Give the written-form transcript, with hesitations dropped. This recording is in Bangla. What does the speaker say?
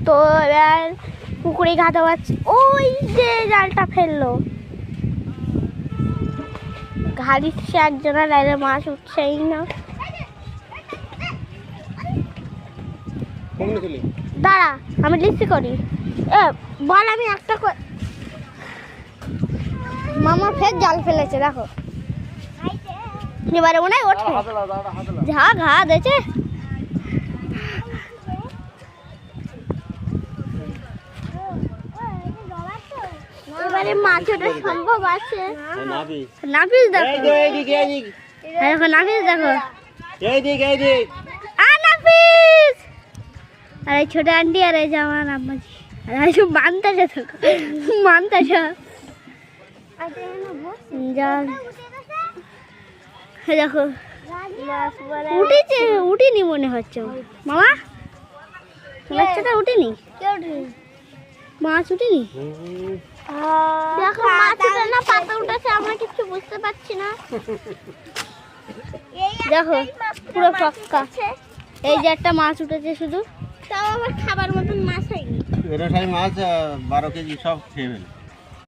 তো এবার পুকুরে ঘাটা পাচ্ছে, ওই যে জালটা ফেললো ঘা দিচ্ছে একজনা, লাইলে মাছ উঠছেই না। দাঁড়া আমি লিস্টি করি। বল আমি একটা মামা ফের জাল ফেলেছে দেখো, এবারে মনে হয় ওঠে যা ঘা দিয়েছে। এবারে মাছ ওটা সম্ভব আছে। নাফিস দেখো, দেখো নাফিস দেখো, নাফিস আর এই ছোট আন্টি আর এই জামা নাম্বাজি আর সব মানতেছে তো মানতেছে দেখো উঠেছে, উঠিনি মনে হচ্ছে মামা, বাচ্চাটা উঠেনি, মাছ উঠেনি। দেখো মাছ উঠে না পাতা উঠেছে, আমরা কিছু বুঝতে পারছি না। দেখো পুরো ফাঁকা, এই যে একটা মাছ উঠেছে শুধু, তাও আবার খাবার মতন মাছ হয়নি। মাছ 12 কেজি সব খেয়ে ফেলে।